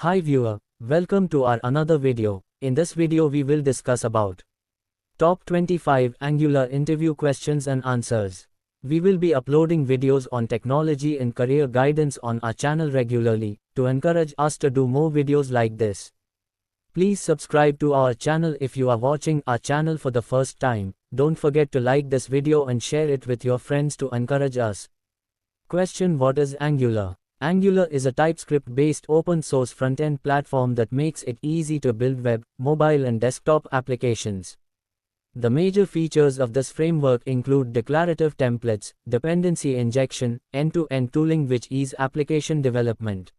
Hi viewer, welcome to our another video. In this video we will discuss about top 25 Angular interview questions and answers. We will be uploading videos on technology and career guidance on our channel regularly to encourage us to do more videos like this. Please subscribe to our channel if you are watching our channel for the first time. Don't forget to like this video and share it with your friends to encourage us. Question: What is Angular? Angular is a TypeScript-based open-source front-end platform that makes it easy to build web, mobile and desktop applications. The major features of this framework include declarative templates, dependency injection, end-to-end tooling which ease application development.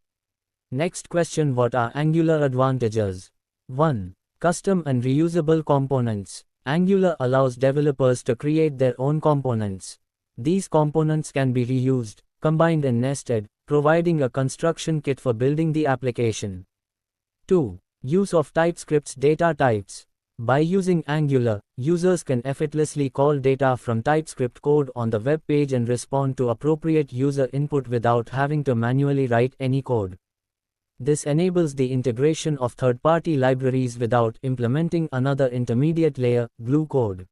Next question: What are Angular advantages? 1. Custom and reusable components. Angular allows developers to create their own components. These components can be reused, combined and nested, providing a construction kit for building the application. 2. Use of TypeScript's data types. By using Angular, users can effortlessly call data from TypeScript code on the web page and respond to appropriate user input without having to manually write any code. This enables the integration of third-party libraries without implementing another intermediate layer, glue code.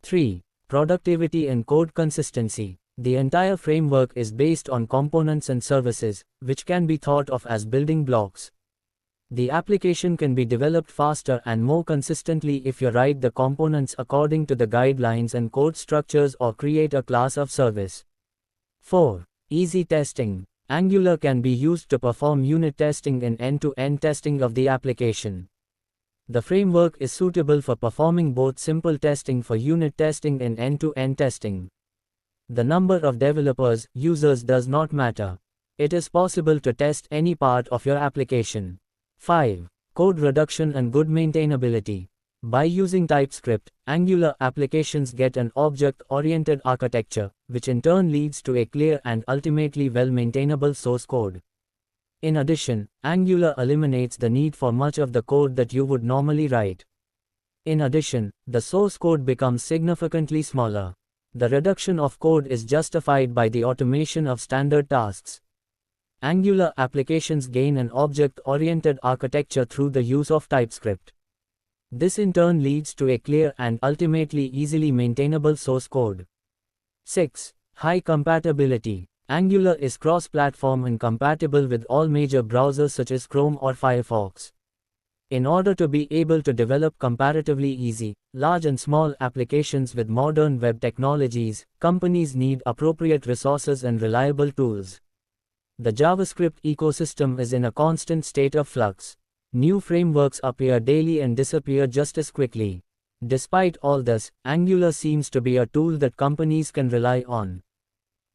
3. Productivity and code consistency. The entire framework is based on components and services, which can be thought of as building blocks. The application can be developed faster and more consistently if you write the components according to the guidelines and code structures or create a class of service. 4. Easy testing. Angular can be used to perform unit testing and end-to-end testing of the application. The framework is suitable for performing both simple testing for unit testing and end-to-end testing. The number of developers, users does not matter. It is possible to test any part of your application. 5. Code reduction and good maintainability. By using TypeScript, Angular applications get an object-oriented architecture, which in turn leads to a clear and ultimately well-maintainable source code. In addition, Angular eliminates the need for much of the code that you would normally write. In addition, the source code becomes significantly smaller. The reduction of code is justified by the automation of standard tasks. Angular applications gain an object-oriented architecture through the use of TypeScript. This in turn leads to a clear and ultimately easily maintainable source code. 6. High compatibility. Angular is cross-platform and compatible with all major browsers such as Chrome or Firefox. In order to be able to develop comparatively easy, large and small applications with modern web technologies, companies need appropriate resources and reliable tools. The JavaScript ecosystem is in a constant state of flux. New frameworks appear daily and disappear just as quickly. Despite all this, Angular seems to be a tool that companies can rely on.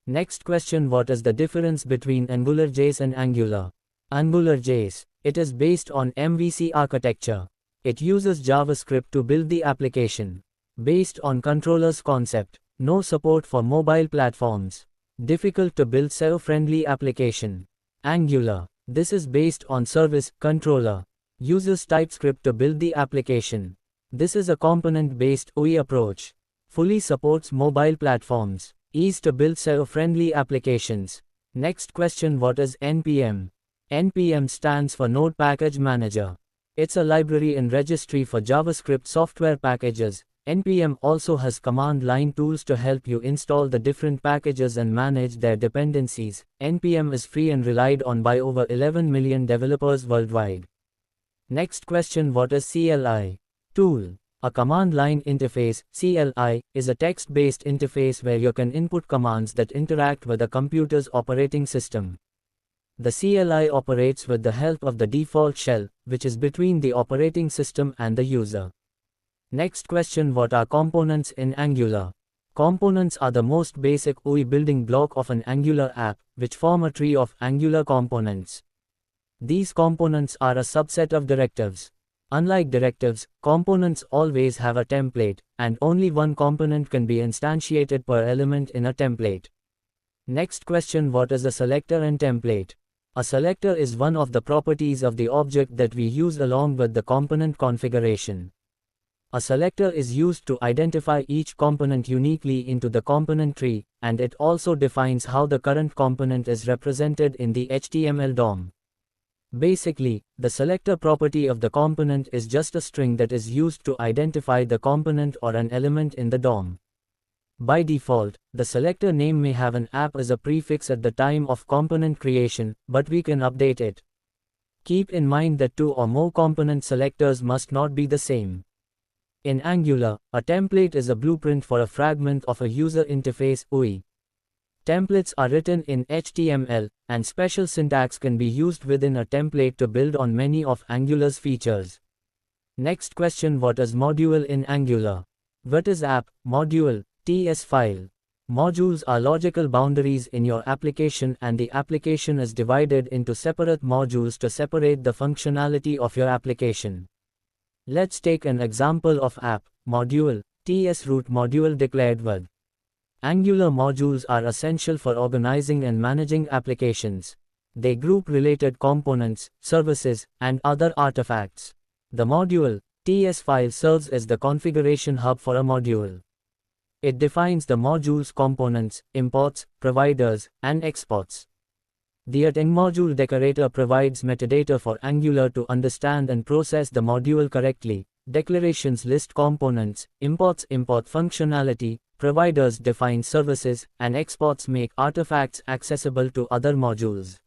Next question: What is the difference between AngularJS and Angular? AngularJS. It is based on MVC architecture. It uses JavaScript to build the application. Based on controllers concept. No support for mobile platforms. Difficult to build SEO-friendly application. Angular. This is based on service controller. Uses TypeScript to build the application. This is a component-based UI approach. Fully supports mobile platforms. Ease to build SEO-friendly applications. Next question: What is NPM? NPM stands for Node Package Manager. It's a library and registry for JavaScript software packages. NPM also has command line tools to help you install the different packages and manage their dependencies. NPM is free and relied on by over 11 million developers worldwide. Next question: What is CLI? Tool. A command line interface, CLI, is a text-based interface where you can input commands that interact with a computer's operating system. The CLI operates with the help of the default shell, which is between the operating system and the user. Next question: What are components in Angular? Components are the most basic UI building block of an Angular app, which form a tree of Angular components. These components are a subset of directives. Unlike directives, components always have a template, and only one component can be instantiated per element in a template. Next question: What is a selector and template? A selector is one of the properties of the object that we use along with the component configuration. A selector is used to identify each component uniquely into the component tree, and it also defines how the current component is represented in the HTML DOM. Basically, the selector property of the component is just a string that is used to identify the component or an element in the DOM. By default, the selector name may have an app as a prefix at the time of component creation, but we can update it. Keep in mind that two or more component selectors must not be the same. In Angular, a template is a blueprint for a fragment of a user interface (UI). Templates are written in HTML, and special syntax can be used within a template to build on many of Angular's features. Next question: what is module in Angular? What is app, module, TS file? Modules are logical boundaries in your application, and the application is divided into separate modules to separate the functionality of your application. Let's take an example of app, module, TS root module declared with. Angular modules are essential for organizing and managing applications. They group related components, services, and other artifacts. The module, TS file serves as the configuration hub for a module. It defines the module's components, imports, providers, and exports. The @module decorator provides metadata for Angular to understand and process the module correctly. Declarations list components, imports import functionality, providers define services, and exports make artifacts accessible to other modules.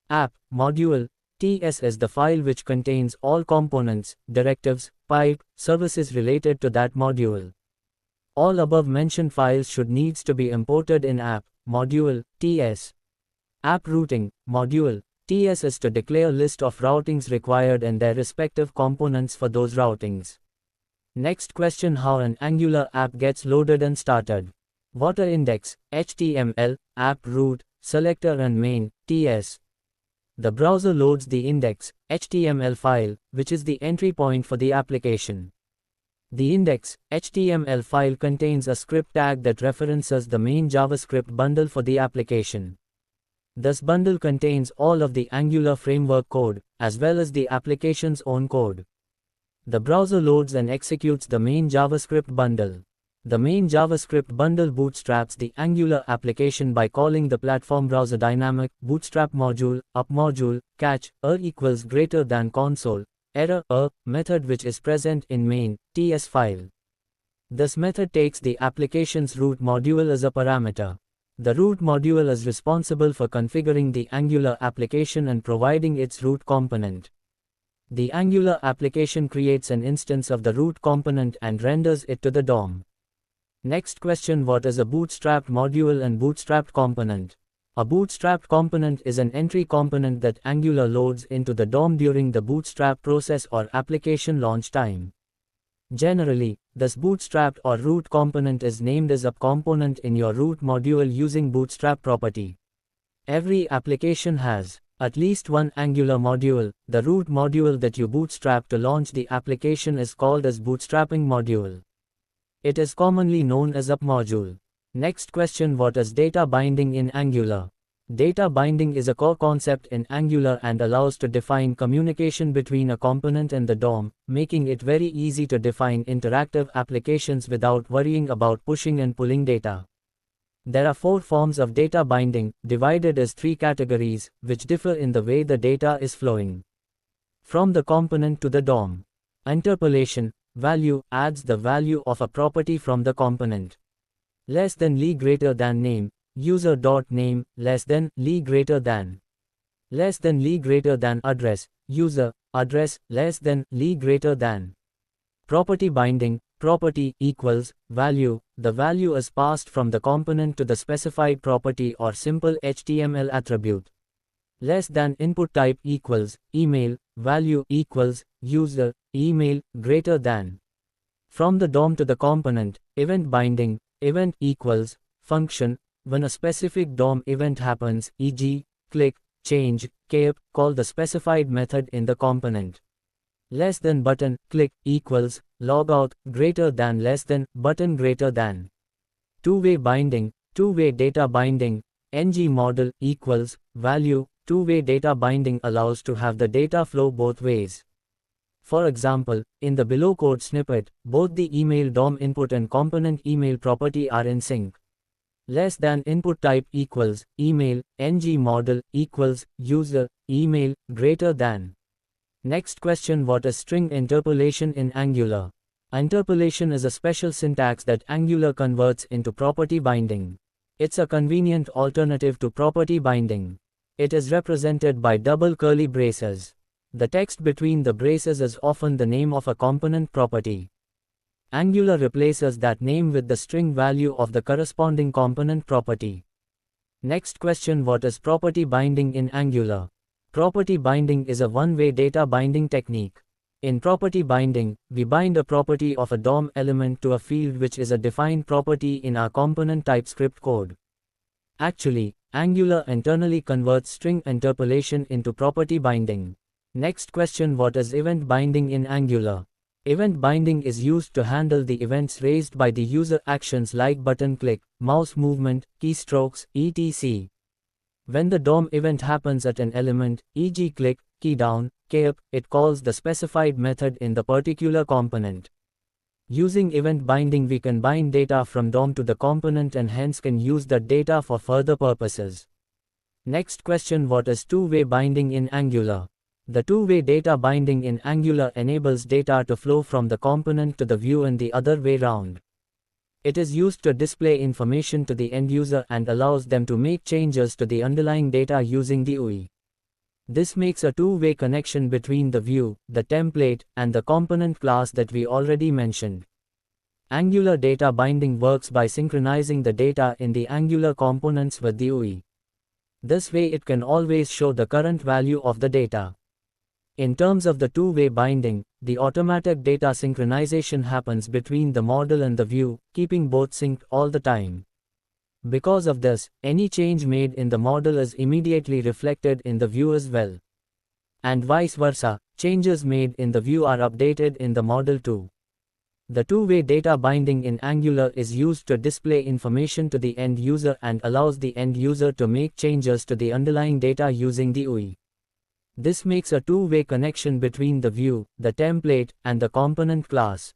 App, module, TS is the file which contains all components, directives, pipe, services related to that module. All above mentioned files should needs to be imported in app, module, TS. App routing, module, TS is to declare list of routings required and their respective components for those routings. Next question: how an Angular app gets loaded and started? What are index, HTML, app root, selector and main, TS. The browser loads the index, HTML file, which is the entry point for the application. The index, HTML file contains a script tag that references the main JavaScript bundle for the application. This bundle contains all of the Angular framework code, as well as the application's own code. The browser loads and executes the main JavaScript bundle. The main JavaScript bundle bootstraps the Angular application by calling the platform browser dynamic, bootstrap module, up module, catch, equals greater than console, error, method which is present in main, TS file. This method takes the application's root module as a parameter. The root module is responsible for configuring the Angular application and providing its root component. The Angular application creates an instance of the root component and renders it to the DOM. Next question: what is a bootstrapped module and bootstrapped component? A bootstrapped component is an entry component that Angular loads into the DOM during the bootstrap process or application launch time. Generally, this bootstrapped or root component is named as a component in your root module using bootstrap property. Every application has at least one Angular module. The root module that you bootstrap to launch the application is called as bootstrapping module. It is commonly known as up module. Next question: what is data binding in Angular? Data binding is a core concept in Angular and allows to define communication between a component and the DOM, making it very easy to define interactive applications without worrying about pushing and pulling data. There are 4 forms of data binding, divided as 3 categories, which differ in the way the data is flowing from the component to the DOM. Interpolation: value adds the value of a property from the component. Less than greater than name, user.name, less than greater than. Less than greater than address, user, address, less than greater than. Property binding: property equals value. The value is passed from the component to the specified property or simple HTML attribute. Less than input type equals email, value equals user, email, greater than. From the DOM to the component: event binding, event equals function. When a specific DOM event happens, e.g., click, change, cape, call the specified method in the component. Less than button, click, equals, logout, greater than less than, button greater than. Two-way binding, two-way data binding, ng model equals, value. Two-way data binding allows to have the data flow both ways. For example, in the below code snippet, both the email DOM input and component email property are in sync. Less than input type equals email, ng model equals user, email, greater than. Next question, what is string interpolation in Angular? Interpolation is a special syntax that Angular converts into property binding. It's a convenient alternative to property binding. It is represented by double curly braces. The text between the braces is often the name of a component property. Angular replaces that name with the string value of the corresponding component property. Next question, what is property binding in Angular? Property binding is a one-way data binding technique. In property binding, we bind a property of a DOM element to a field which is a defined property in our component TypeScript code. Actually, Angular internally converts string interpolation into property binding. Next question, what is event binding in Angular? Event binding is used to handle the events raised by the user actions like button click, mouse movement, keystrokes, etc. When the DOM event happens at an element, e.g. click, key down, key up, it calls the specified method in the particular component. Using event binding, we can bind data from DOM to the component and hence can use that data for further purposes. Next question, what is two-way binding in Angular? The two-way data binding in Angular enables data to flow from the component to the view and the other way round. It is used to display information to the end user and allows them to make changes to the underlying data using the UI. This makes a two-way connection between the view, the template, and the component class that we already mentioned. Angular data binding works by synchronizing the data in the Angular components with the UI. This way it can always show the current value of the data. In terms of the two-way binding, the automatic data synchronization happens between the model and the view, keeping both synced all the time. Because of this, any change made in the model is immediately reflected in the view as well. And vice versa, changes made in the view are updated in the model too. The two-way data binding in Angular is used to display information to the end user and allows the end user to make changes to the underlying data using the UI. This makes a two-way connection between the view, the template, and the component class.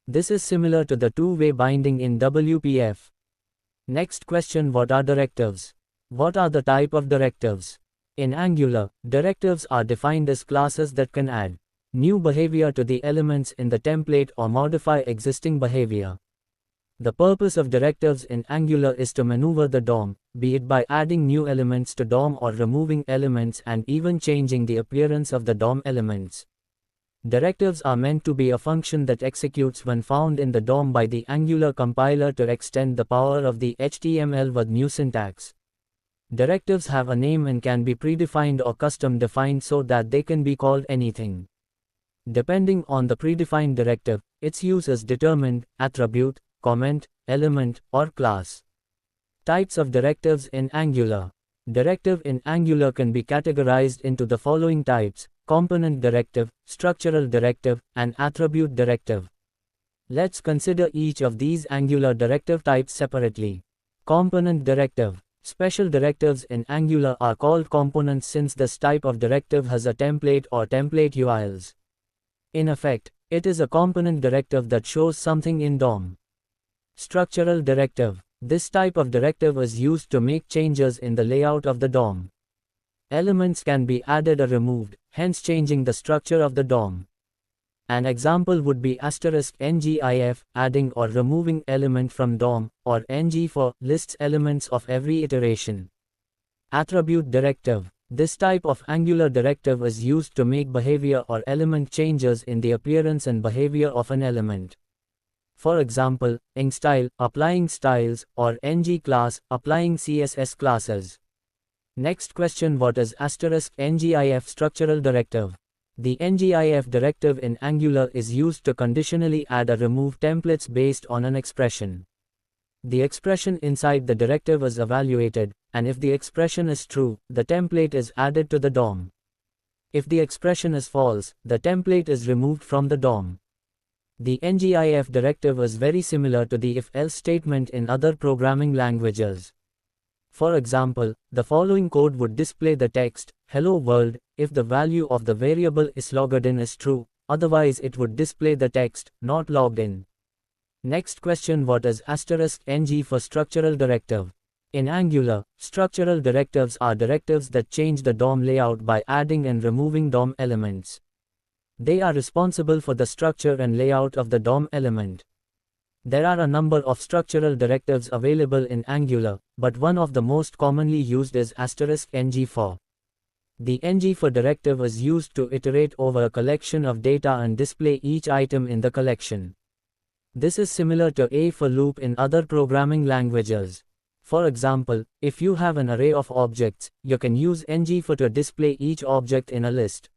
This is similar to the two-way binding in WPF. Next question, what are directives? What are the type of directives? In Angular, directives are defined as classes that can add new behavior to the elements in the template or modify existing behavior. The purpose of directives in Angular is to maneuver the DOM, be it by adding new elements to DOM or removing elements and even changing the appearance of the DOM elements. Directives are meant to be a function that executes when found in the DOM by the Angular compiler to extend the power of the HTML with new syntax. Directives have a name and can be predefined or custom defined so that they can be called anything. Depending on the predefined directive, its use is determined: attribute, comment, element, or class. Types of directives in Angular. Directive in Angular can be categorized into the following types: component directive, structural directive, and attribute directive. Let's consider each of these Angular directive types separately. Component directive. Special directives in Angular are called components since this type of directive has a template or template URLs. In effect, it is a component directive that shows something in DOM. Structural directive. This type of directive is used to make changes in the layout of the DOM. Elements can be added or removed, hence changing the structure of the DOM. An example would be *ngif, adding or removing element from DOM, or ng for lists elements of every iteration. Attribute directive. This type of Angular directive is used to make behavior or element changes in the appearance and behavior of an element. For example, ngStyle, applying styles, or ngClass, applying CSS classes. Next question, what is *ngif structural directive? The ngif directive in Angular is used to conditionally add or remove templates based on an expression. The expression inside the directive is evaluated, and if the expression is true, the template is added to the DOM. If the expression is false, the template is removed from the DOM. The ngif directive is very similar to the if-else statement in other programming languages. For example, the following code would display the text, "Hello world," if the value of the variable is logged in is true, otherwise it would display the text, "Not logged in." Next question, what is *ng for structural directive? In Angular, structural directives are directives that change the DOM layout by adding and removing DOM elements. They are responsible for the structure and layout of the DOM element. There are a number of structural directives available in Angular, but one of the most commonly used is *ngFor. The ngFor directive is used to iterate over a collection of data and display each item in the collection. This is similar to a for loop in other programming languages. For example, if you have an array of objects, you can use ngFor to display each object in a list.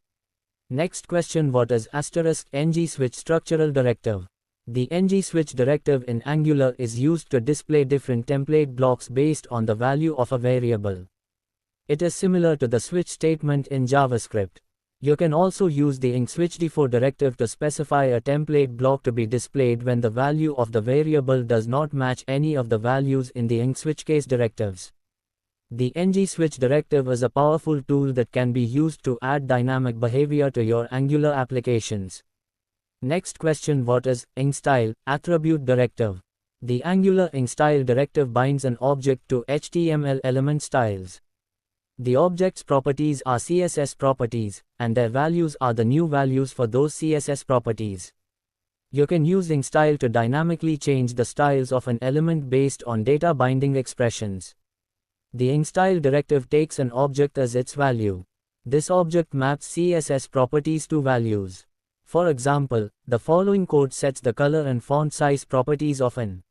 Next question: what is *ngSwitch structural directive? The ngSwitch directive in Angular is used to display different template blocks based on the value of a variable. It is similar to the switch statement in JavaScript. You can also use the ngSwitchDefore directive to specify a template block to be displayed when the value of the variable does not match any of the values in the ngSwitchCase directives. The ngSwitch directive is a powerful tool that can be used to add dynamic behavior to your Angular applications. Next question: what is ngStyle attribute directive? The Angular ngStyle directive binds an object to HTML element styles. The object's properties are CSS properties, and their values are the new values for those CSS properties. You can use ngStyle to dynamically change the styles of an element based on data binding expressions. The ngStyle directive takes an object as its value. This object maps CSS properties to values. For example, the following code sets the color and font size properties of an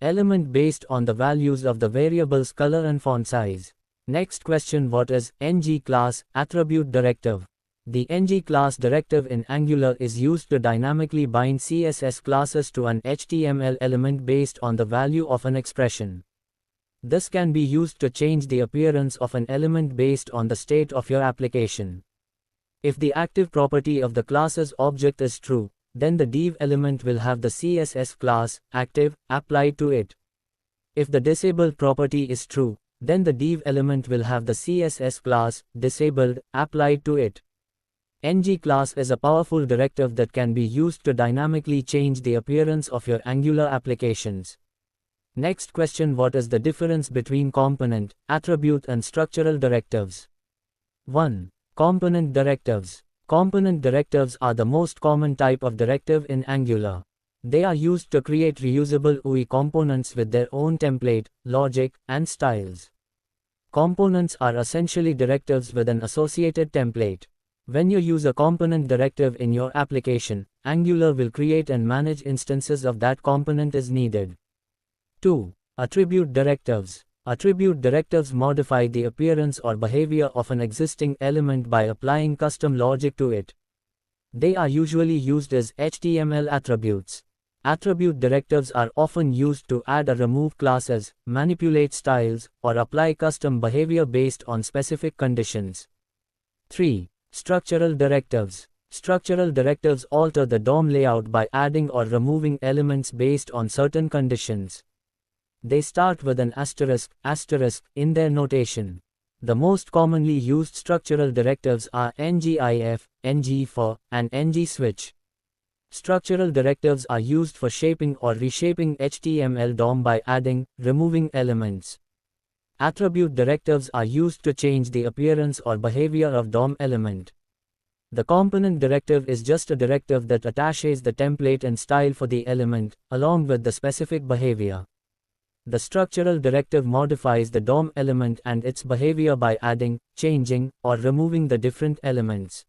element based on the values of the variables color and font size. Next question: what is ngClass attribute directive? The ngClass directive in Angular is used to dynamically bind CSS classes to an HTML element based on the value of an expression. This can be used to change the appearance of an element based on the state of your application. If the active property of the class's object is true, then the div element will have the CSS class active applied to it. If the disabled property is true, then the div element will have the CSS class disabled applied to it. ngClass is a powerful directive that can be used to dynamically change the appearance of your Angular applications. Next question: what is the difference between component, attribute and structural directives? 1. Component directives. Component directives are the most common type of directive in Angular. They are used to create reusable UI components with their own template, logic, and styles. Components are essentially directives with an associated template. When you use a component directive in your application, Angular will create and manage instances of that component as needed. 2. Attribute directives. Attribute directives modify the appearance or behavior of an existing element by applying custom logic to it. They are usually used as HTML attributes. Attribute directives are often used to add or remove classes, manipulate styles, or apply custom behavior based on specific conditions. 3. Structural directives. Structural directives alter the DOM layout by adding or removing elements based on certain conditions. They start with an asterisk in their notation. The most commonly used structural directives are ngIf, ngFor, and ngSwitch. Structural directives are used for shaping or reshaping HTML DOM by adding, removing elements. Attribute directives are used to change the appearance or behavior of DOM element. The component directive is just a directive that attaches the template and style for the element, along with the specific behavior. The structural directive modifies the DOM element and its behavior by adding, changing, or removing the different elements.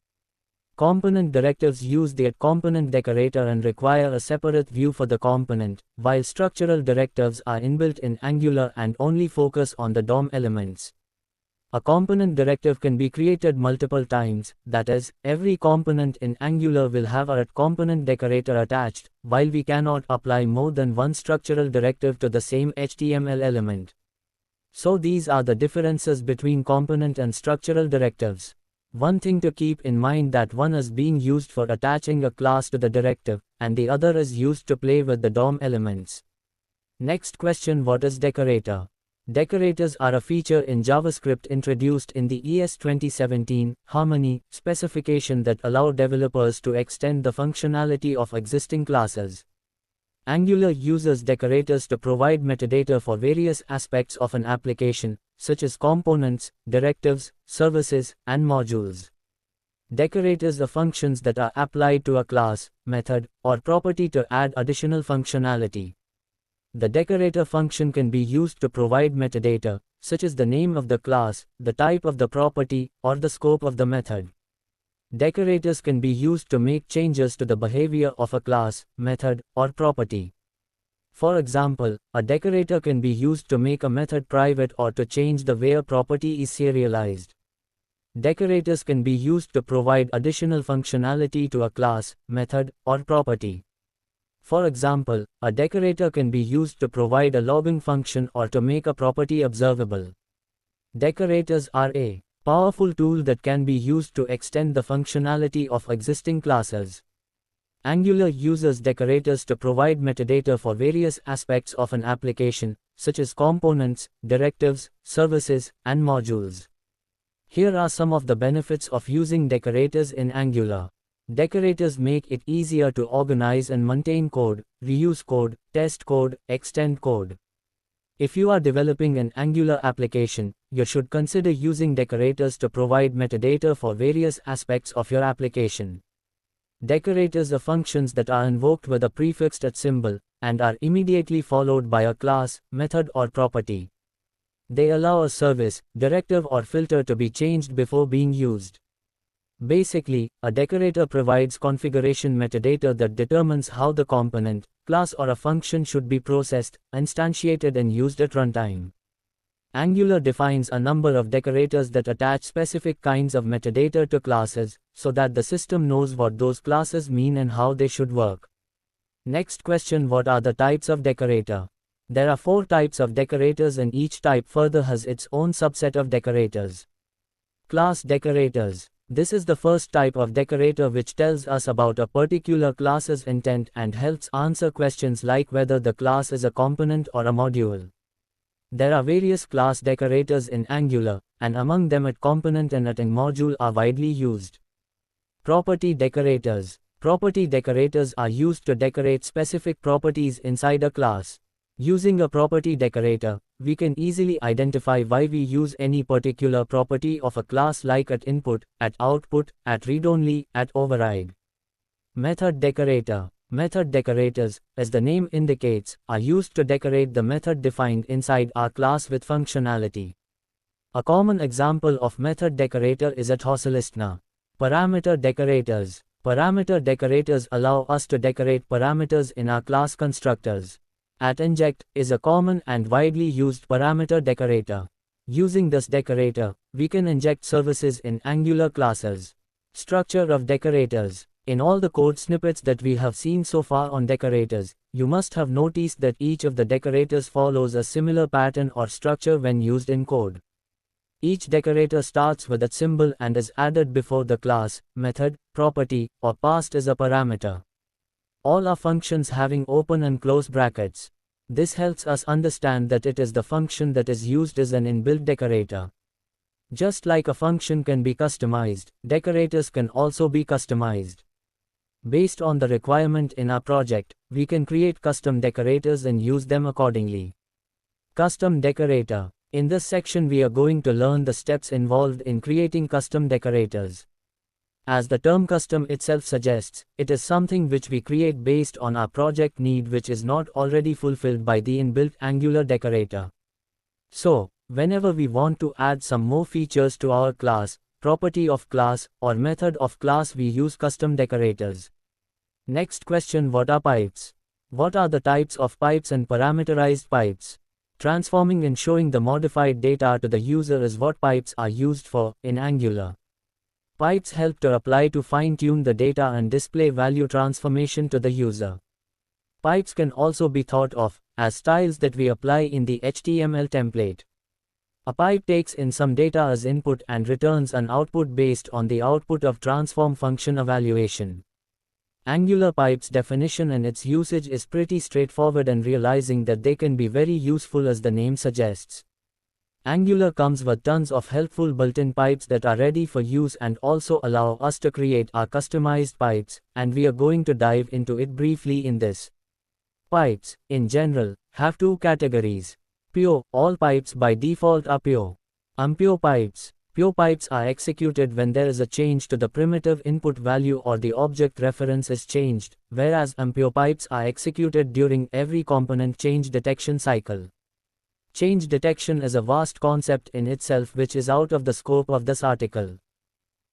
Component directives use the component decorator and require a separate view for the component, while structural directives are inbuilt in Angular and only focus on the DOM elements. A component directive can be created multiple times, that is, every component in Angular will have a component decorator attached, while we cannot apply more than one structural directive to the same HTML element. So these are the differences between component and structural directives. One thing to keep in mind that one is being used for attaching a class to the directive, and the other is used to play with the DOM elements. Next question: what is decorator? Decorators are a feature in JavaScript introduced in the ES 2017 Harmony specification that allow developers to extend the functionality of existing classes. Angular uses decorators to provide metadata for various aspects of an application, such as components, directives, services, and modules. Decorators are functions that are applied to a class, method, or property to add additional functionality. The decorator function can be used to provide metadata, such as the name of the class, the type of the property, or the scope of the method. Decorators can be used to make changes to the behavior of a class, method, or property. For example, a decorator can be used to make a method private or to change the way a property is serialized. Decorators can be used to provide additional functionality to a class, method, or property. For example, a decorator can be used to provide a logging function or to make a property observable. Decorators are a powerful tool that can be used to extend the functionality of existing classes. Angular uses decorators to provide metadata for various aspects of an application, such as components, directives, services, and modules. Here are some of the benefits of using decorators in Angular. Decorators make it easier to organize and maintain code, reuse code, test code, extend code. If you are developing an Angular application, you should consider using decorators to provide metadata for various aspects of your application. Decorators are functions that are invoked with a prefixed symbol, and are immediately followed by a class, method, or property. They allow a service, directive, or filter to be changed before being used. Basically, a decorator provides configuration metadata that determines how the component, class, or a function should be processed, instantiated, and used at runtime. Angular defines a number of decorators that attach specific kinds of metadata to classes, so that the system knows what those classes mean and how they should work. Next question: what are the types of decorator? There are 4 types of decorators, and each type further has its own subset of decorators. Class decorators. This is the first type of decorator, which tells us about a particular class's intent and helps answer questions like whether the class is a component or a module. There are various class decorators in Angular, and among them component and module are widely used. Property decorators. Property decorators are used to decorate specific properties inside a class. Using a property decorator, we can easily identify why we use any particular property of a class, like at input, at output, at read-only, at override. Method decorator. Method decorators, as the name indicates, are used to decorate the method defined inside our class with functionality. A common example of method decorator is at HostListener. Parameter decorators. Parameter decorators allow us to decorate parameters in our class constructors. At inject is a common and widely used parameter decorator. Using this decorator, we can inject services in Angular classes. Structure of decorators. In all the code snippets that we have seen so far on decorators, you must have noticed that each of the decorators follows a similar pattern or structure when used in code. Each decorator starts with a symbol and is added before the class, method, property, or passed as a parameter. All are functions having open and close brackets. This helps us understand that it is the function that is used as an inbuilt decorator. Just like a function can be customized, decorators can also be customized. Based on the requirement in our project, we can create custom decorators and use them accordingly. Custom decorator. In this section, we are going to learn the steps involved in creating custom decorators. As the term custom itself suggests, it is something which we create based on our project need, which is not already fulfilled by the inbuilt Angular decorator. So, whenever we want to add some more features to our class, property of class, or method of class, we use custom decorators. Next question: what are pipes? What are the types of pipes and parameterized pipes? Transforming and showing the modified data to the user is what pipes are used for in Angular. Pipes help to apply to fine-tune the data and display value transformation to the user. Pipes can also be thought of as styles that we apply in the HTML template. A pipe takes in some data as input and returns an output based on the output of transform function evaluation. Angular pipes definition and its usage is pretty straightforward, and realizing that they can be very useful as the name suggests. Angular comes with tons of helpful built-in pipes that are ready for use and also allow us to create our customized pipes, and we are going to dive into it briefly in this Pipes, in general, have two categories. Pure, all pipes by default are pure. Impure pipes. Pure pipes are executed when there is a change to the primitive input value or the object reference is changed, whereas impure pipes are executed during every component change detection cycle. Change detection is a vast concept in itself which is out of the scope of this article.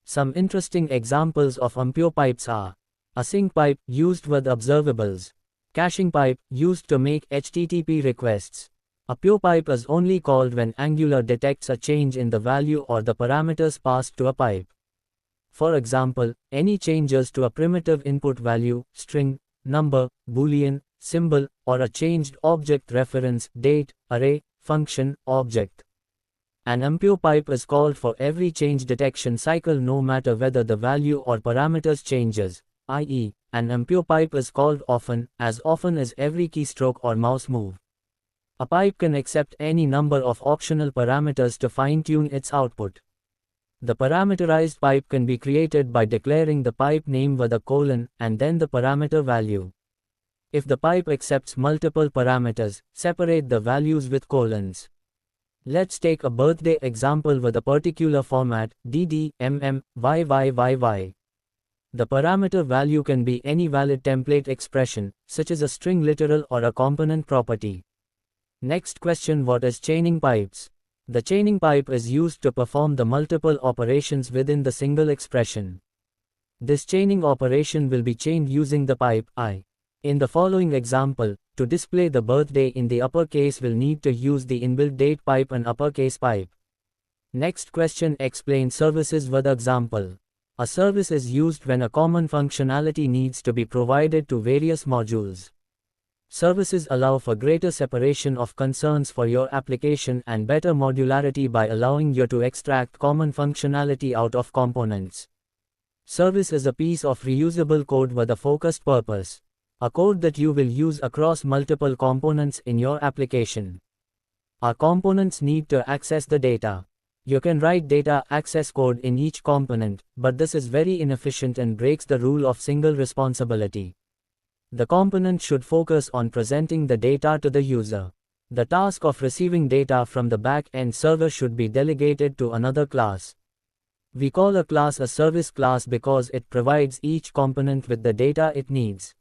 Some interesting examples of impure pipes are a sync pipe, used with observables. Caching pipe, used to make HTTP requests. A pure pipe is only called when Angular detects a change in the value or the parameters passed to a pipe. For example, any changes to a primitive input value, string, number, boolean, symbol, or a changed object reference, date, array, function, object. An impure pipe is called for every change detection cycle no matter whether the value or parameters changes, i.e., an impure pipe is called often as every keystroke or mouse move. A pipe can accept any number of optional parameters to fine-tune its output. The parameterized pipe can be created by declaring the pipe name with a colon and then the parameter value. If the pipe accepts multiple parameters, separate the values with colons. Let's take a birthday example with a particular format, dd, mm, yyyy. The parameter value can be any valid template expression, such as a string literal or a component property. Next question: what is chaining pipes? The chaining pipe is used to perform the multiple operations within the single expression. This chaining operation will be chained using the pipe I. In the following example, to display the birthday in the uppercase we'll need to use the inbuilt date pipe and uppercase pipe. Next question: explain services with example. A service is used when a common functionality needs to be provided to various modules. Services allow for greater separation of concerns for your application and better modularity by allowing you to extract common functionality out of components. Service is a piece of reusable code with a focused purpose. A code that you will use across multiple components in your application. Our components need to access the data. You can write data access code in each component, but this is very inefficient and breaks the rule of single responsibility. The component should focus on presenting the data to the user. The task of receiving data from the back-end server should be delegated to another class. We call a class a service class because it provides each component with the data it needs.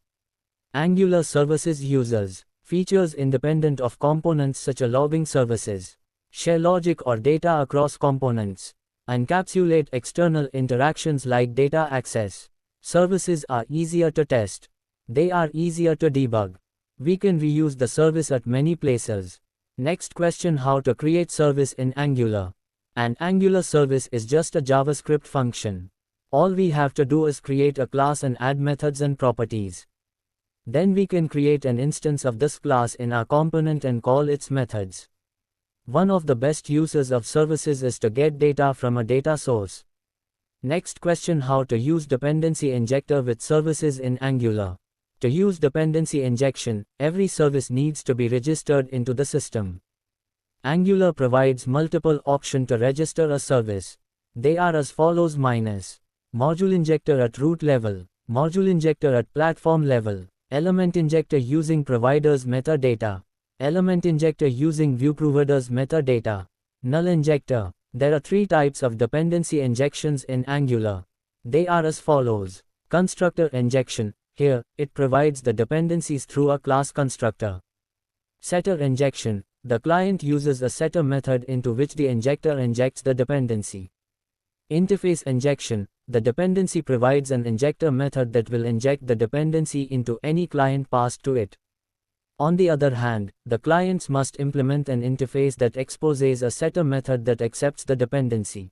Angular services uses features independent of components such as logging services. Share logic or data across components. Encapsulate external interactions like data access. Services are easier to test. They are easier to debug. We can reuse the service at many places. Next question: how to create service in Angular. An Angular service is just a JavaScript function. All we have to do is create a class and add methods and properties. Then we can create an instance of this class in our component and call its methods. One of the best uses of services is to get data from a data source. Next question: how to use dependency injector with services in Angular. To use dependency injection, every service needs to be registered into the system. Angular provides multiple options to register a service. They are as follows: module injector at root level, module injector at platform level, element injector using provider's metadata, element injector using view provider's metadata, null injector. There are three types of dependency injections in Angular. They are as follows: constructor injection. Here, it provides the dependencies through a class constructor. Setter injection. The client uses a setter method into which the injector injects the dependency. Interface injection. The dependency provides an injector method that will inject the dependency into any client passed to it. On the other hand, the clients must implement an interface that exposes a setter method that accepts the dependency.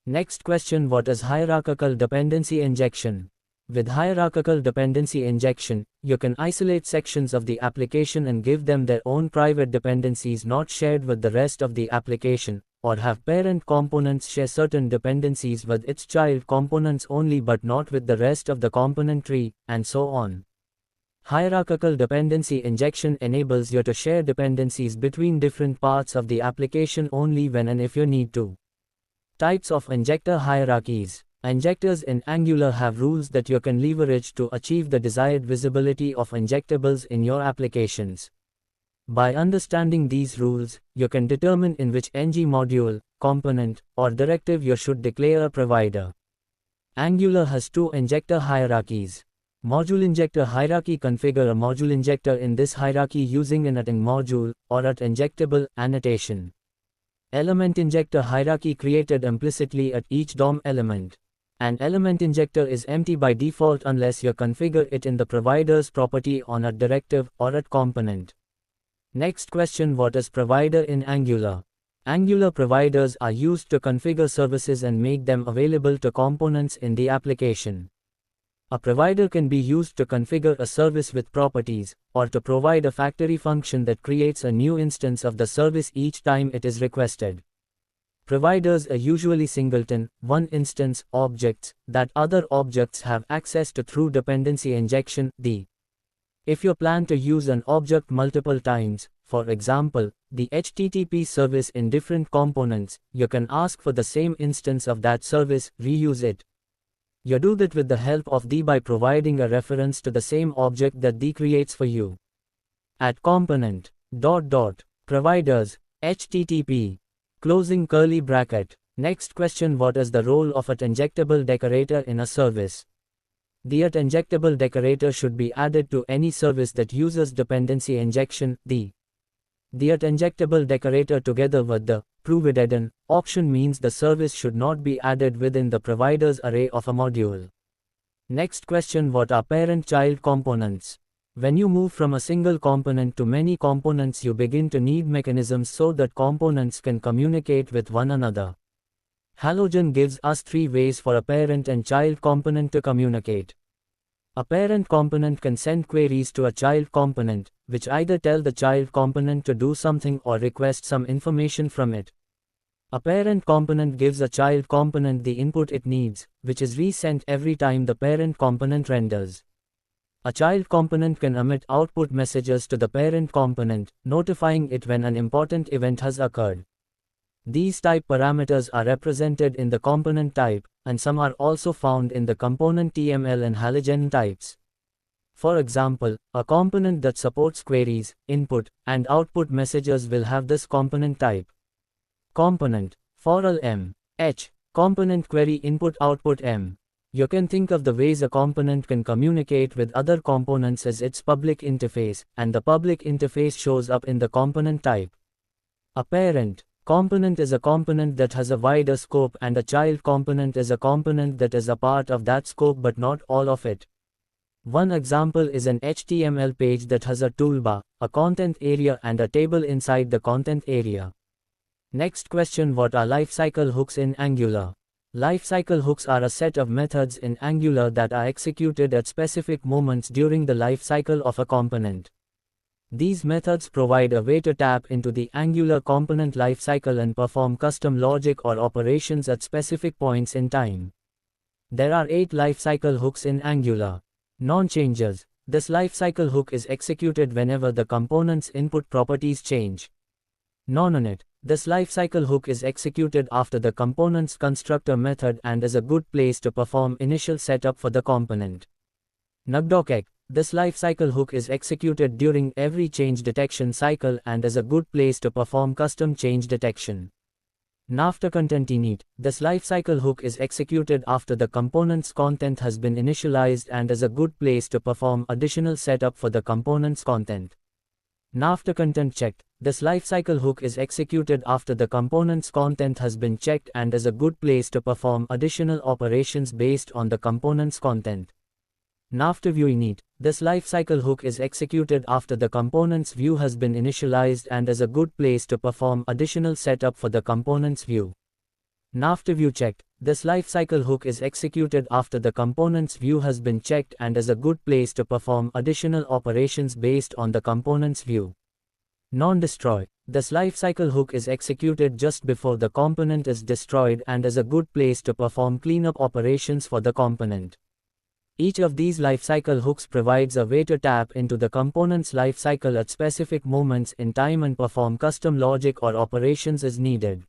Next question: what is hierarchical dependency injection? With hierarchical dependency injection, you can isolate sections of the application and give them their own private dependencies not shared with the rest of the application, or have parent components share certain dependencies with its child components only but not with the rest of the component tree, and so on. Hierarchical dependency injection enables you to share dependencies between different parts of the application only when and if you need to. Types of injector hierarchies. Injectors in Angular have rules that you can leverage to achieve the desired visibility of injectables in your applications. By understanding these rules, you can determine in which ng module, component, or directive you should declare a provider. Angular has two injector hierarchies. Module injector hierarchy: configure a module injector in this hierarchy using an @ing module or @injectable annotation. Element injector hierarchy: created implicitly at each DOM element. An element injector is empty by default unless you configure it in the provider's property on a directive or a component. Next question: what is provider in Angular? Angular providers are used to configure services and make them available to components in the application. A provider can be used to configure a service with properties, or to provide a factory function that creates a new instance of the service each time it is requested. Providers are usually singleton, one-instance objects that other objects have access to through dependency injection. If you plan to use an object multiple times, for example, the HTTP service in different components, you can ask for the same instance of that service, reuse it. You do that with the help of by providing a reference to the same object that creates for you. At component, providers, HTTP, closing curly bracket. Next question: what is the role of an injectable decorator in a service? The injectable decorator should be added to any service that uses dependency injection. The injectable decorator together with the provided option means the service should not be added within the provider's array of a module. Next question: what are parent-child components? When you move from a single component to many components, you begin to need mechanisms so that components can communicate with one another. Halogen gives us 3 ways for a parent and child component to communicate. A parent component can send queries to a child component, which either tell the child component to do something or request some information from it. A parent component gives a child component the input it needs, which is resent every time the parent component renders. A child component can emit output messages to the parent component, notifying it when an important event has occurred. These type parameters are represented in the component type, and some are also found in the component TML and Halogen types. For example, a component that supports queries, input, and output messages will have this component type. Component, for all M, H, component query input output M. You can think of the ways a component can communicate with other components as its public interface, and the public interface shows up in the component type. A parent component is a component that has a wider scope, and a child component is a component that is a part of that scope but not all of it. One example is an HTML page that has a toolbar, a content area, and a table inside the content area. Next question: what are lifecycle hooks in Angular? Lifecycle hooks are a set of methods in Angular that are executed at specific moments during the lifecycle of a component. These methods provide a way to tap into the Angular component lifecycle and perform custom logic or operations at specific points in time. There are 8 lifecycle hooks in Angular. Non-changers. This lifecycle hook is executed whenever the component's input properties change. Non-init. This lifecycle hook is executed after the component's constructor method and is a good place to perform initial setup for the component. Nugdocek. This lifecycle hook is executed during every change detection cycle and is a good place to perform custom change detection. Naftercontent-init. This lifecycle hook is executed after the component's content has been initialized and is a good place to perform additional setup for the component's content. Naftercontent-checked. This lifecycle hook is executed after the component's content has been checked and is a good place to perform additional operations based on the component's content. NafterViewInit. This lifecycle hook is executed after the component's view has been initialized and is a good place to perform additional setup for the component's view. NafterViewChecked. This lifecycle hook is executed after the component's view has been checked and is a good place to perform additional operations based on the component's view. Non-destroy. This lifecycle hook is executed just before the component is destroyed and is a good place to perform cleanup operations for the component. Each of these lifecycle hooks provides a way to tap into the component's lifecycle at specific moments in time and perform custom logic or operations as needed.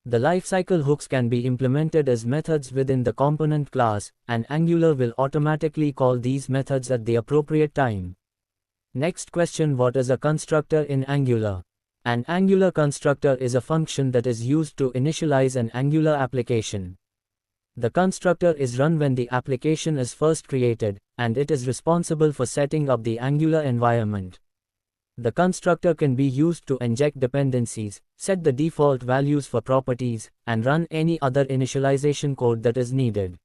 The lifecycle hooks can be implemented as methods within the component class, and Angular will automatically call these methods at the appropriate time. Next question: what is a constructor in Angular? An Angular constructor is a function that is used to initialize an Angular application. The constructor is run when the application is first created, and it is responsible for setting up the Angular environment. The constructor can be used to inject dependencies, set the default values for properties, and run any other initialization code that is needed.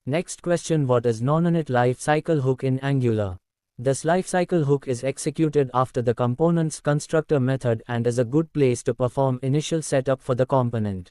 Next question: what is non-init lifecycle hook in Angular? This lifecycle hook is executed after the component's constructor method and is a good place to perform initial setup for the component.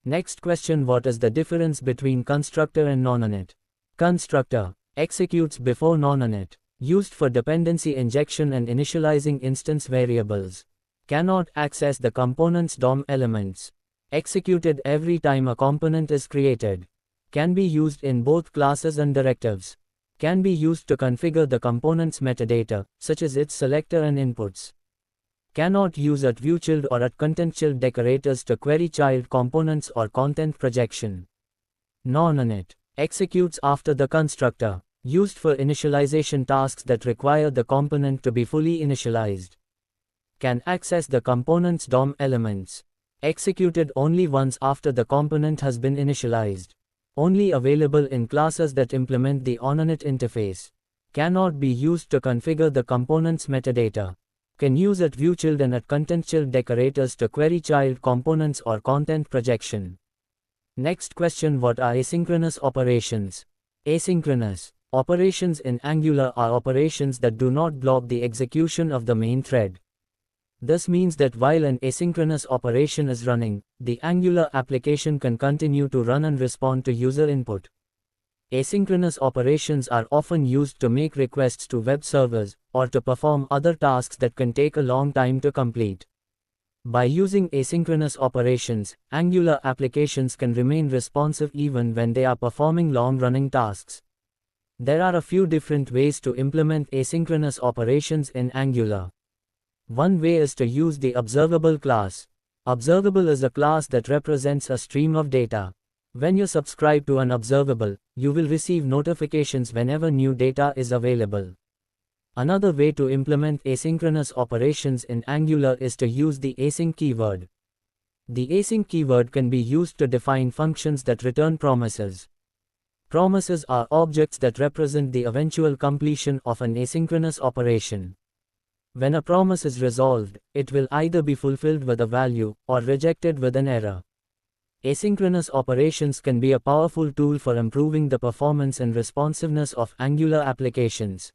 Next question: what is the difference between constructor and non-init? Constructor executes before non-init, used for dependency injection and initializing instance variables. Cannot access the component's DOM elements. Executed every time a component is created. Can be used in both classes and directives. Can be used to configure the component's metadata, such as its selector and inputs. Cannot use at viewchild or at contentchild decorators to query child components or content projection. Non-init executes after the constructor, used for initialization tasks that require the component to be fully initialized. Can access the component's DOM elements. Executed only once after the component has been initialized. Only available in classes that implement the onInit interface. Cannot be used to configure the component's metadata. Can use at viewchild and at contentchild decorators to query child components or content projection. Next question: what are asynchronous operations? Asynchronous operations in Angular are operations that do not block the execution of the main thread. This means that while an asynchronous operation is running, the Angular application can continue to run and respond to user input. Asynchronous operations are often used to make requests to web servers, or to perform other tasks that can take a long time to complete. By using asynchronous operations, Angular applications can remain responsive even when they are performing long-running tasks. There are a few different ways to implement asynchronous operations in Angular. One way is to use the observable class. Observable is a class that represents a stream of data. When you subscribe to an observable, you will receive notifications whenever new data is available. Another way to implement asynchronous operations in Angular is to use the async keyword. The async keyword can be used to define functions that return promises. Promises are objects that represent the eventual completion of an asynchronous operation. When a promise is resolved, it will either be fulfilled with a value, or rejected with an error. Asynchronous operations can be a powerful tool for improving the performance and responsiveness of Angular applications.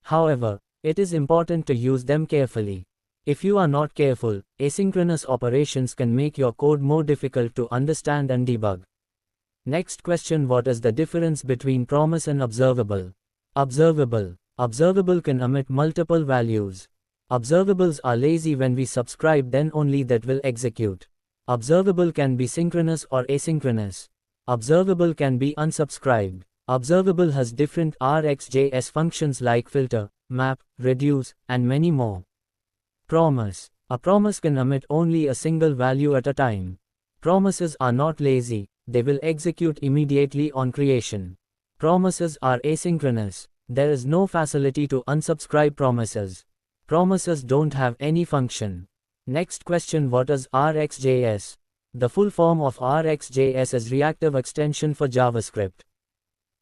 However, it is important to use them carefully. If you are not careful, asynchronous operations can make your code more difficult to understand and debug. Next question: what is the difference between promise and observable? Observable can emit multiple values. Observables are lazy: when we subscribe, then only that will execute. Observable can be synchronous or asynchronous. Observable can be unsubscribed. Observable has different RxJS functions like filter, map, reduce, and many more. Promise. A promise can emit only a single value at a time. Promises are not lazy, they will execute immediately on creation. Promises are asynchronous. There is no facility to unsubscribe promises. Promises don't have any function. Next question: what is RxJS? The full form of RxJS is Reactive Extension for JavaScript.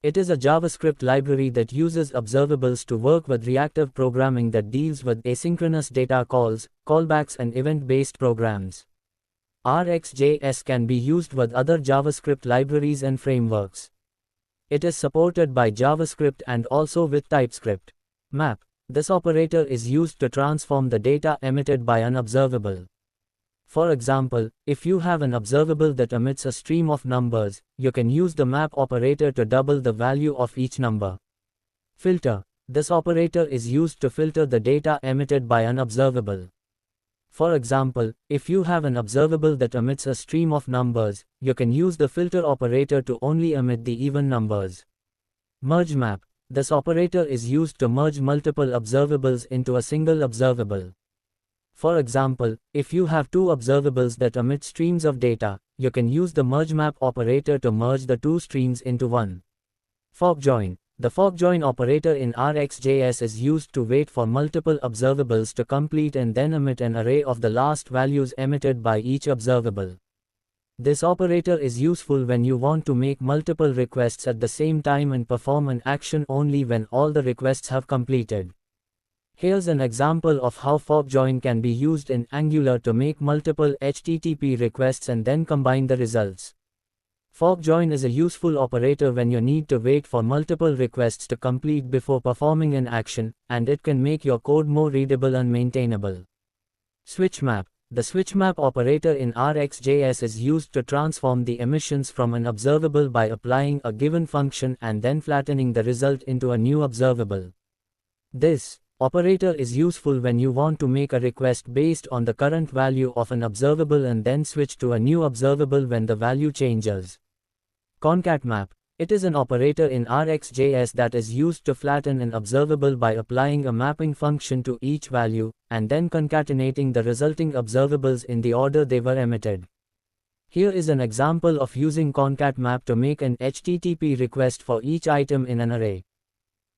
It is a JavaScript library that uses observables to work with reactive programming that deals with asynchronous data calls, callbacks, and event-based programs. RxJS can be used with other JavaScript libraries and frameworks. It is supported by JavaScript and also with TypeScript. Map. This operator is used to transform the data emitted by an observable. For example, if you have an observable that emits a stream of numbers, you can use the map operator to double the value of each number. Filter. This operator is used to filter the data emitted by an observable. For example, if you have an observable that emits a stream of numbers, you can use the filter operator to only emit the even numbers. Merge map. This operator is used to merge multiple observables into a single observable. For example, if you have two observables that emit streams of data, you can use the mergeMap operator to merge the two streams into one. Fork join. The fork join operator in RxJS is used to wait for multiple observables to complete and then emit an array of the last values emitted by each observable. This operator is useful when you want to make multiple requests at the same time and perform an action only when all the requests have completed. Here's an example of how fork join can be used in Angular to make multiple HTTP requests and then combine the results. Fork join is a useful operator when you need to wait for multiple requests to complete before performing an action, and it can make your code more readable and maintainable. Switch map. The switch map operator in RxJS is used to transform the emissions from an observable by applying a given function and then flattening the result into a new observable. This operator is useful when you want to make a request based on the current value of an observable and then switch to a new observable when the value changes. Concat map. It is an operator in RxJS that is used to flatten an observable by applying a mapping function to each value, and then concatenating the resulting observables in the order they were emitted. Here is an example of using concat map to make an HTTP request for each item in an array.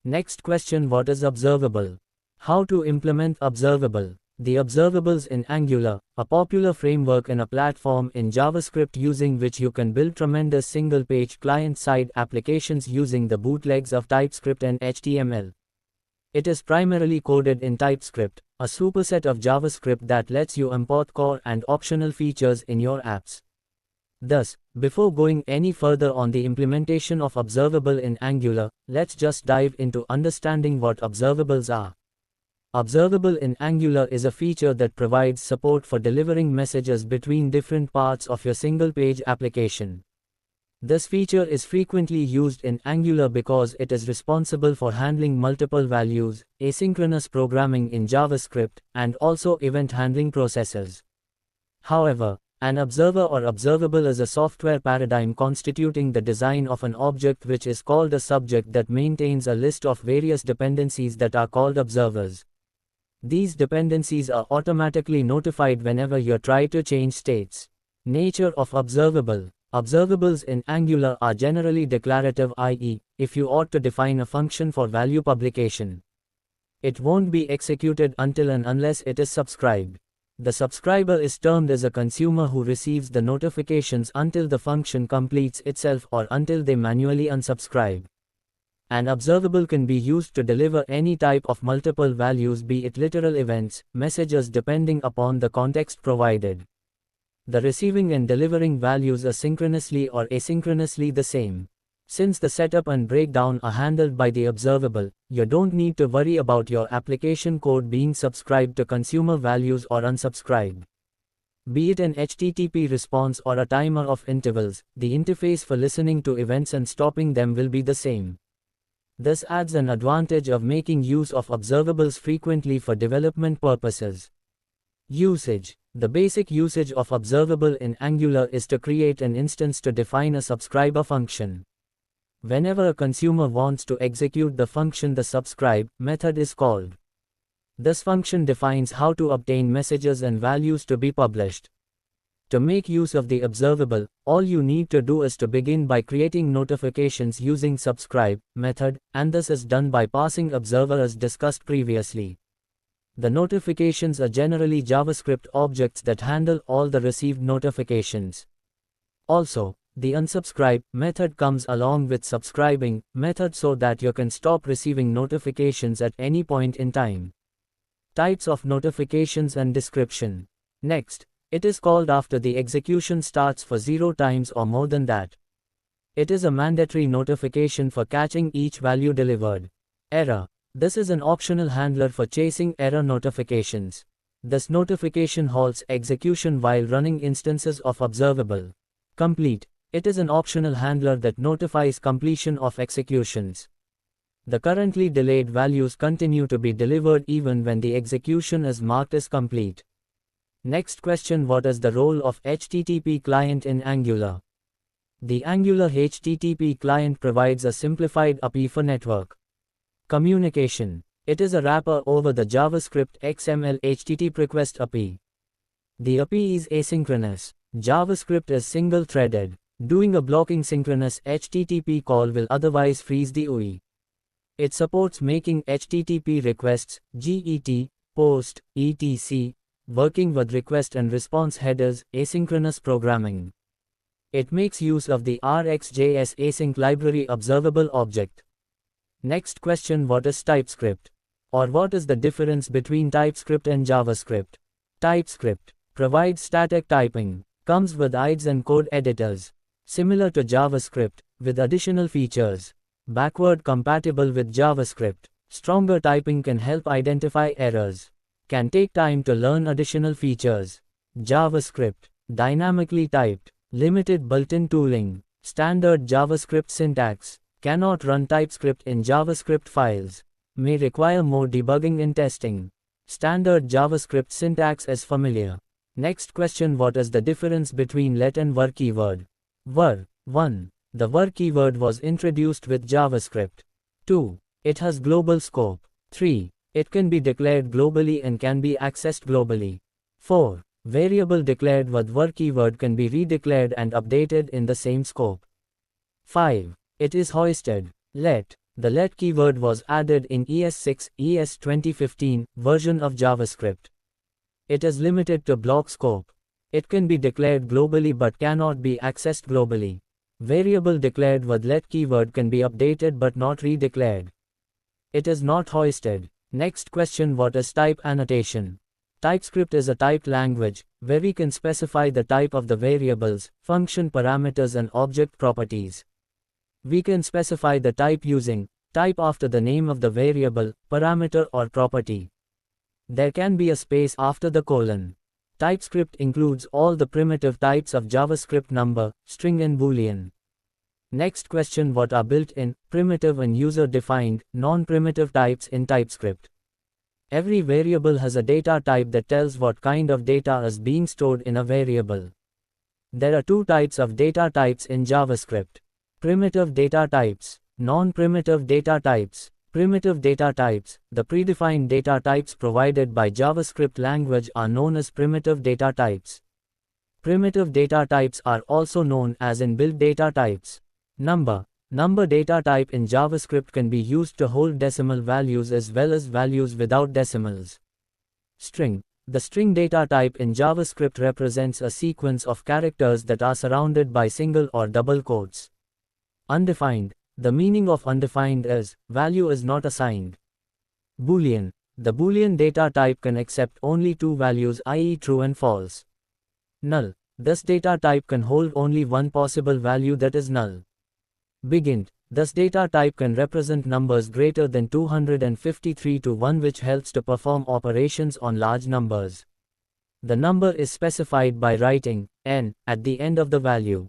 Next question: what is observable? How to implement observable? The observables in Angular, a popular framework and a platform in JavaScript using which you can build tremendous single-page client-side applications using the bootlegs of TypeScript and HTML. It is primarily coded in TypeScript, a superset of JavaScript that lets you import core and optional features in your apps. Thus, before going any further on the implementation of observable in Angular, let's just dive into understanding what observables are. Observable in Angular is a feature that provides support for delivering messages between different parts of your single-page application. This feature is frequently used in Angular because it is responsible for handling multiple values, asynchronous programming in JavaScript, and also event handling processes. However, an observer or observable is a software paradigm constituting the design of an object which is called a subject that maintains a list of various dependencies that are called observers. These dependencies are automatically notified whenever you try to change states. Nature of observable. Observables in Angular are generally declarative, i.e., if you ought to define a function for value publication, it won't be executed until and unless it is subscribed. The subscriber is termed as a consumer who receives the notifications until the function completes itself or until they manually unsubscribe. An observable can be used to deliver any type of multiple values, be it literal events, messages, depending upon the context provided. The receiving and delivering values are synchronously or asynchronously the same. Since the setup and breakdown are handled by the observable, you don't need to worry about your application code being subscribed to consumer values or unsubscribed. Be it an HTTP response or a timer of intervals, the interface for listening to events and stopping them will be the same. This adds an advantage of making use of observables frequently for development purposes. Usage. The basic usage of observable in Angular is to create an instance to define a subscriber function. Whenever a consumer wants to execute the function, the subscribe method is called. This function defines how to obtain messages and values to be published. To make use of the observable, all you need to do is to begin by creating notifications using subscribe method, and this is done by passing observer as discussed previously. The notifications are generally JavaScript objects that handle all the received notifications. Also, the unsubscribe method comes along with subscribing method so that you can stop receiving notifications at any point in time. Types of notifications and description. Next, it is called after the execution starts for 0 times or more than that. It is a mandatory notification for catching each value delivered. Error. This is an optional handler for chasing error notifications. This notification halts execution while running instances of observable. Complete. It is an optional handler that notifies completion of executions. The currently delayed values continue to be delivered even when the execution is marked as complete. Next question: what is the role of HTTP client in Angular? The Angular HTTP client provides a simplified API for network communication. It is a wrapper over the JavaScript XML HTTP request API. The API is asynchronous. JavaScript is single-threaded. Doing a blocking synchronous HTTP call will otherwise freeze the UI. It supports making HTTP requests, GET, POST, etc., working with request and response headers, asynchronous programming. It makes use of the RxJS async library observable object. Next question: what is TypeScript? Or what is the difference between TypeScript and JavaScript? TypeScript provides static typing, comes with IDEs and code editors, similar to JavaScript, with additional features. Backward compatible with JavaScript, stronger typing can help identify errors. Can take time to learn additional features. JavaScript, dynamically typed, limited built-in tooling, standard JavaScript syntax, cannot run TypeScript in JavaScript files, may require more debugging and testing. Standard JavaScript syntax is familiar. Next question: what is the difference between let and var keyword? Var 1. The var keyword was introduced with JavaScript. 2. It has global scope. 3. It can be declared globally and can be accessed globally. 4. Variable declared with var keyword can be redeclared and updated in the same scope. 5. It is hoisted. Let. The let keyword was added in ES6, ES 2015 version of JavaScript. It is limited to block scope. It can be declared globally but cannot be accessed globally. Variable declared with let keyword can be updated but not redeclared. It is not hoisted. Next question: what is type annotation? TypeScript is a typed language, where we can specify the type of the variables, function parameters and object properties. We can specify the type using type after the name of the variable, parameter or property. There can be a space after the colon. TypeScript includes all the primitive types of JavaScript: number, string and boolean. Next question: what are built-in, primitive and user-defined, non-primitive types in TypeScript? Every variable has a data type that tells what kind of data is being stored in a variable. There are two types of data types in JavaScript: primitive data types, non-primitive data types. Primitive data types, the predefined data types provided by JavaScript language, are known as primitive data types. Primitive data types are also known as inbuilt data types. Number data type in JavaScript can be used to hold decimal values as well as values without decimals. String. The string data type in JavaScript represents a sequence of characters that are surrounded by single or double quotes. Undefined. The meaning of undefined is, value is not assigned. Boolean. The Boolean data type can accept only two values, i.e. true and false. Null. This data type can hold only one possible value, that is null. Bigint. This data type can represent numbers greater than 253 to 1, which helps to perform operations on large numbers. The number is specified by writing n at the end of the value.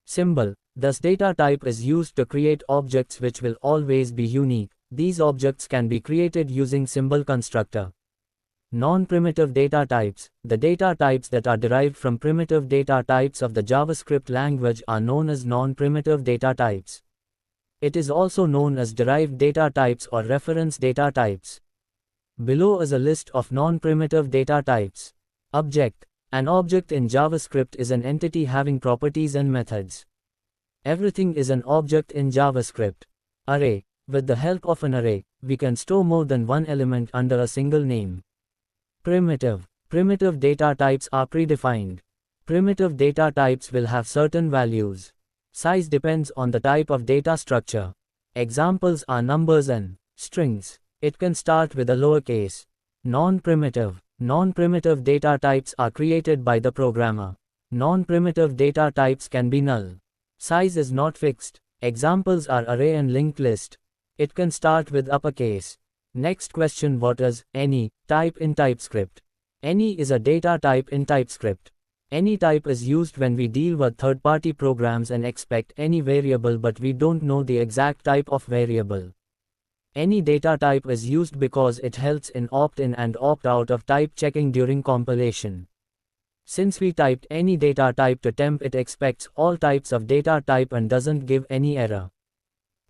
Symbol. This data type is used to create objects which will always be unique. These objects can be created using symbol constructor. Non-primitive data types. The data types that are derived from primitive data types of the JavaScript language are known as non-primitive data types. It is also known as derived data types or reference data types. Below is a list of non-primitive data types. Object. An object in JavaScript is an entity having properties and methods. Everything is an object in JavaScript. Array. With the help of an array, we can store more than one element under a single name. Primitive. Primitive data types are predefined. Primitive data types will have certain values. Size depends on the type of data structure. Examples are numbers and strings. It can start with a lowercase. Non-primitive. Non-primitive data types are created by the programmer. Non-primitive data types can be null. Size is not fixed. Examples are array and linked list. It can start with uppercase. Next question: what is any type in TypeScript? Any is a data type in TypeScript. Any type is used when we deal with third-party programs and expect any variable but we don't know the exact type of variable. Any data type is used because it helps in opt-in and opt-out of type checking during compilation. Since we typed any data type to temp, it expects all types of data type and doesn't give any error.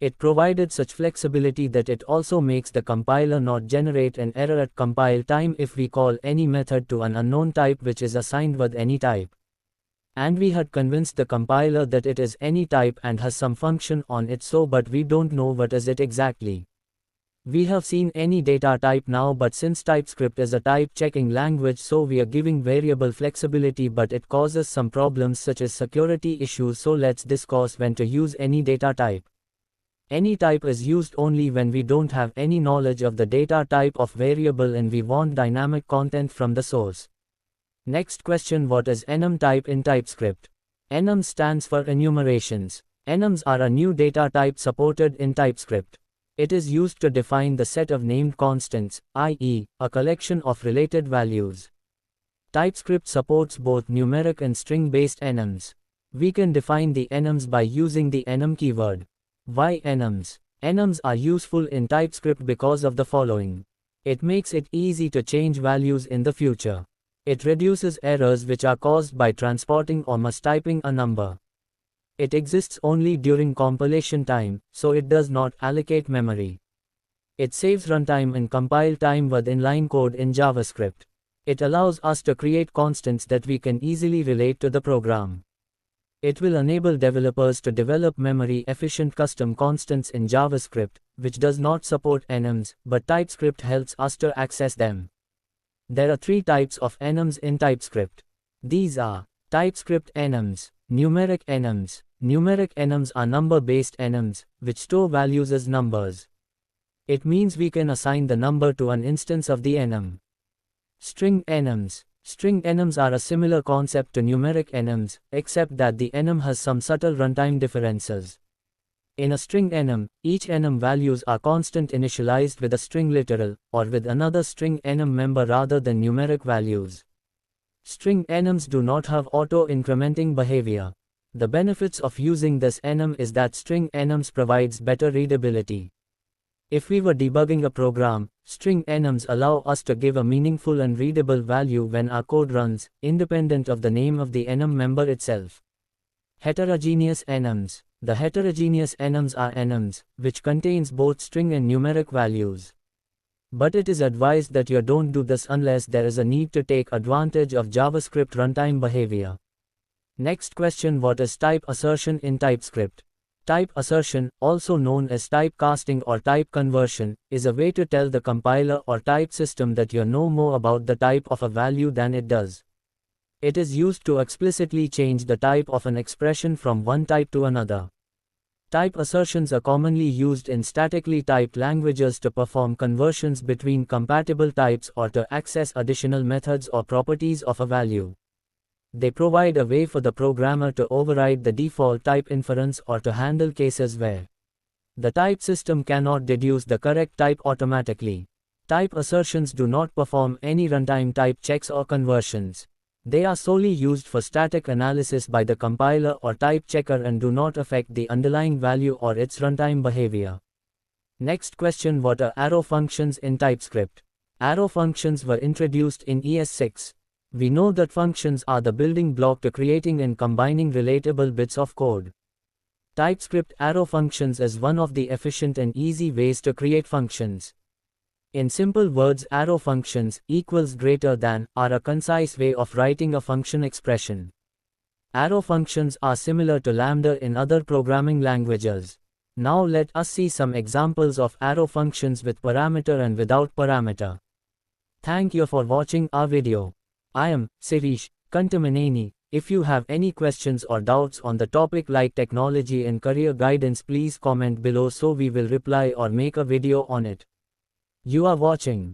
It provided such flexibility that it also makes the compiler not generate an error at compile time if we call any method to an unknown type which is assigned with any type. And we had convinced the compiler that it is any type and has some function on it, but we don't know what is it exactly. We have seen any data type now, but since TypeScript is a type checking language, so we are giving variable flexibility, but it causes some problems such as security issues, so let's discuss when to use any data type. Any type is used only when we don't have any knowledge of the data type of variable and we want dynamic content from the source. Next question: what is enum type in TypeScript? Enum stands for enumerations. Enums are a new data type supported in TypeScript. It is used to define the set of named constants, i.e., a collection of related values. TypeScript supports both numeric and string-based enums. We can define the enums by using the enum keyword. Why enums? Enums are useful in TypeScript because of the following. It makes it easy to change values in the future. It reduces errors which are caused by transporting or mistyping a number. It exists only during compilation time, so it does not allocate memory. It saves runtime and compile time with inline code in JavaScript. It allows us to create constants that we can easily relate to the program. It will enable developers to develop memory-efficient custom constants in JavaScript, which does not support enums, but TypeScript helps us to access them. There are three types of enums in TypeScript. These are TypeScript enums, numeric enums. Numeric enums are number-based enums, which store values as numbers. It means we can assign the number to an instance of the enum. String enums. String enums are a similar concept to numeric enums, except that the enum has some subtle runtime differences. In a string enum, each enum values are constant initialized with a string literal, or with another string enum member rather than numeric values. String enums do not have auto-incrementing behavior. The benefits of using this enum is that string enums provides better readability. If we were debugging a program, string enums allow us to give a meaningful and readable value when our code runs, independent of the name of the enum member itself. Heterogeneous enums. The heterogeneous enums are enums, which contains both string and numeric values. But it is advised that you don't do this unless there is a need to take advantage of JavaScript runtime behavior. Next question: what is type assertion in TypeScript? Type assertion, also known as typecasting or type conversion, is a way to tell the compiler or type system that you know more about the type of a value than it does. It is used to explicitly change the type of an expression from one type to another. Type assertions are commonly used in statically typed languages to perform conversions between compatible types or to access additional methods or properties of a value. They provide a way for the programmer to override the default type inference or to handle cases where the type system cannot deduce the correct type automatically. Type assertions do not perform any runtime type checks or conversions. They are solely used for static analysis by the compiler or type checker and do not affect the underlying value or its runtime behavior. Next question: what are arrow functions in TypeScript? Arrow functions were introduced in ES6. We know that functions are the building block to creating and combining relatable bits of code. TypeScript arrow functions is one of the efficient and easy ways to create functions. In simple words, arrow functions equals greater than are a concise way of writing a function expression. Arrow functions are similar to lambda in other programming languages. Now let us see some examples of arrow functions with parameter and without parameter. Thank you for watching our video. I am Sirish Kantamaneni. If you have any questions or doubts on the topic like technology and career guidance, please comment below so we will reply or make a video on it. You are watching